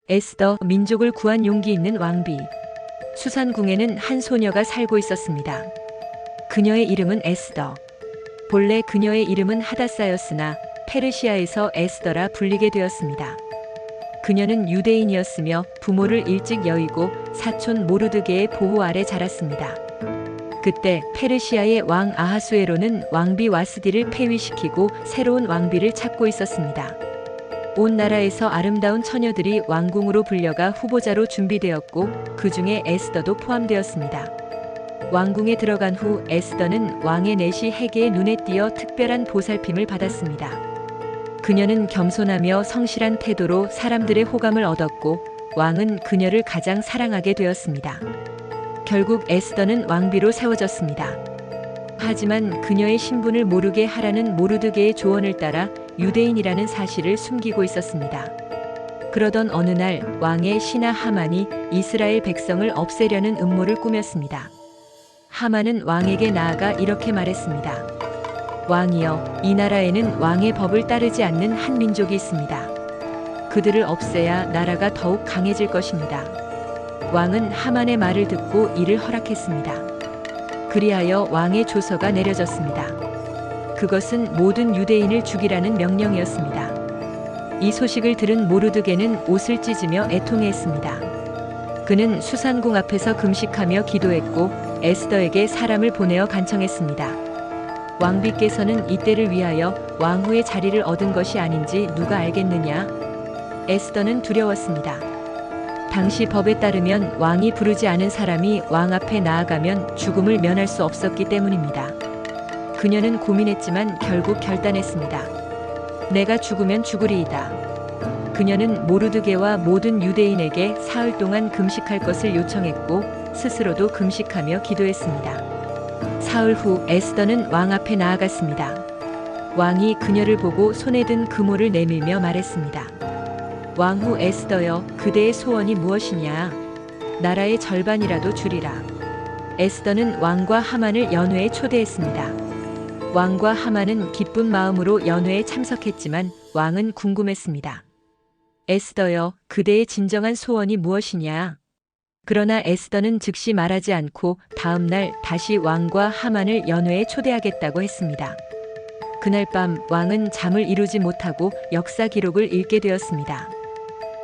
에스더, 민족을 구한 용기 있는 왕비. 수산궁에는 한 소녀가 살고 있었습니다. 그녀의 이름은 에스더. 본래 그녀의 이름은 하다사였으나 페르시아에서 에스더라 불리게 되었습니다. 그녀는 유대인이었으며 부모를 일찍 여의고 사촌 모르드게의 보호 아래 자랐습니다. 그때 페르시아의 왕 아하수에로는 왕비 와스디를 폐위시키고 새로운 왕비를 찾고 있었습니다. 온 나라에서 아름다운 처녀들이 왕궁으로 불려가 후보자로 준비되었고 그 중에 에스더도 포함되었습니다. 왕궁에 들어간 후 에스더는 왕의 내시 헤게의 눈에 띄어 특별한 보살핌을 받았습니다. 그녀는 겸손하며 성실한 태도로 사람들의 호감을 얻었고 왕은 그녀를 가장 사랑하게 되었습니다. 결국 에스더는 왕비로 세워졌습니다. 하지만 그녀의 신분을 모르게 하라는 모르드게의 조언을 따라 유대인이라는 사실을 숨기고 있었습니다. 그러던 어느 날 왕의 신하 하만이 이스라엘 백성을 없애려는 음모를 꾸몄습니다. 하만은 왕에게 나아가 이렇게 말했습니다. 왕이여, 이 나라에는 왕의 법을 따르지 않는 한 민족이 있습니다. 그들을 없애야 나라가 더욱 강해질 것입니다. 왕은 하만의 말을 듣고 이를 허락했습니다. 그리하여 왕의 조서가 내려졌습니다. 그것은 모든 유대인을 죽이라는 명령이었습니다. 이 소식을 들은 모르드게는 옷을 찢으며 애통해했습니다. 그는 수산궁 앞에서 금식하며 기도했고 에스더에게 사람을 보내어 간청했습니다. 왕비께서는 이때를 위하여 왕후의 자리를 얻은 것이 아닌지 누가 알겠느냐? 에스더는 두려웠습니다. 당시 법에 따르면 왕이 부르지 않은 사람이 왕 앞에 나아가면 죽음을 면할 수 없었기 때문입니다. 그녀는 고민했지만 결국 결단했습니다. 내가 죽으면 죽으리이다. 그녀는 모르드게와 모든 유대인에게 사흘 동안 금식할 것을 요청했고 스스로도 금식하며 기도했습니다. 사흘 후 에스더는 왕 앞에 나아갔습니다. 왕이 그녀를 보고 손에 든 금호를 내밀며 말했습니다. 왕후 에스더여, 그대의 소원이 무엇이냐? 나라의 절반이라도 주리라. 에스더는 왕과 하만을 연회에 초대했습니다. 왕과 하만은 기쁜 마음으로 연회에 참석했지만 왕은 궁금했습니다. 에스더여, 그대의 진정한 소원이 무엇이냐? 그러나 에스더는 즉시 말하지 않고 다음 날 다시 왕과 하만을 연회에 초대하겠다고 했습니다. 그날 밤 왕은 잠을 이루지 못하고 역사 기록을 읽게 되었습니다.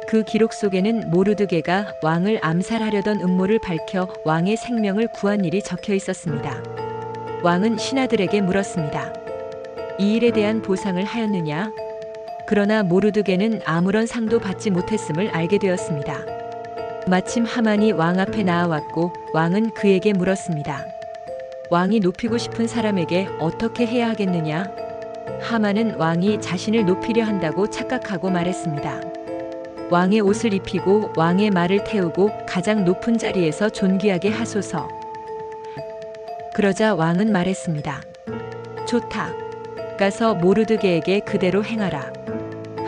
그 기록 속에는 모르드게가 왕을 암살하려던 음모를 밝혀 왕의 생명을 구한 일이 적혀 있었습니다. 왕은 신하들에게 물었습니다. 이 일에 대한 보상을 하였느냐? 그러나 모르드게는 아무런 상도 받지 못했음을 알게 되었습니다. 마침 하만이 왕 앞에 나아왔고 왕은 그에게 물었습니다. 왕이 높이고 싶은 사람에게 어떻게 해야 하겠느냐? 하만은 왕이 자신을 높이려 한다고 착각하고 말했습니다. 왕의 옷을 입히고 왕의 말을 태우고 가장 높은 자리에서 존귀하게 하소서. 그러자 왕은 말했습니다. 좋다. 가서 모르드게에게 그대로 행하라.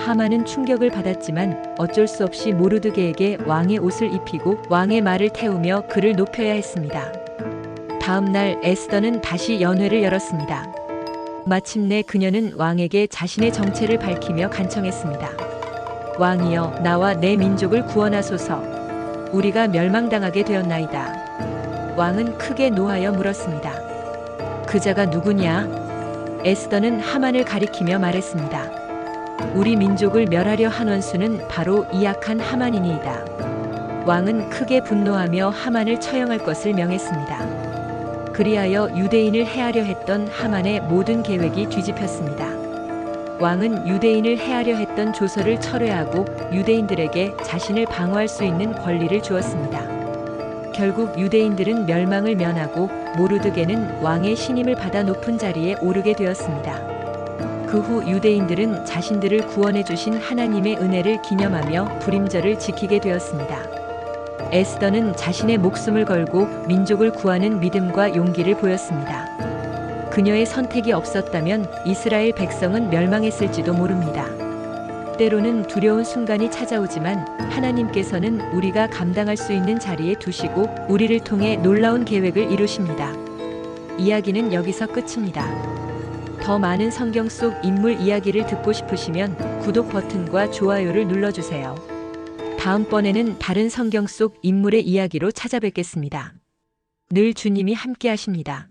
하만은 충격을 받았지만 어쩔 수 없이 모르드게에게 왕의 옷을 입히고 왕의 말을 태우며 그를 높여야 했습니다. 다음 날 에스더는 다시 연회를 열었습니다. 마침내 그녀는 왕에게 자신의 정체를 밝히며 간청했습니다. 왕이여, 나와 내 민족을 구원하소서. 우리가 멸망당하게 되었나이다. 왕은 크게 노하여 물었습니다. 그자가 누구냐? 에스더는 하만을 가리키며 말했습니다. 우리 민족을 멸하려 한 원수는 바로 이 악한 하만이니이다. 왕은 크게 분노하며 하만을 처형할 것을 명했습니다. 그리하여 유대인을 해하려 했던 하만의 모든 계획이 뒤집혔습니다. 왕은 유대인을 해하려 했던 조서를 철회하고 유대인들에게 자신을 방어할 수 있는 권리를 주었습니다. 결국 유대인들은 멸망을 면하고 모르드게는 왕의 신임을 받아 높은 자리에 오르게 되었습니다. 그 후 유대인들은 자신들을 구원해 주신 하나님의 은혜를 기념하며 불임절을 지키게 되었습니다. 에스더는 자신의 목숨을 걸고 민족을 구하는 믿음과 용기를 보였습니다. 그녀의 선택이 없었다면 이스라엘 백성은 멸망했을지도 모릅니다. 때로는 두려운 순간이 찾아오지만 하나님께서는 우리가 감당할 수 있는 자리에 두시고 우리를 통해 놀라운 계획을 이루십니다. 이야기는 여기서 끝입니다. 더 많은 성경 속 인물 이야기를 듣고 싶으시면 구독 버튼과 좋아요를 눌러주세요. 다음번에는 다른 성경 속 인물의 이야기로 찾아뵙겠습니다. 늘 주님이 함께 하십니다.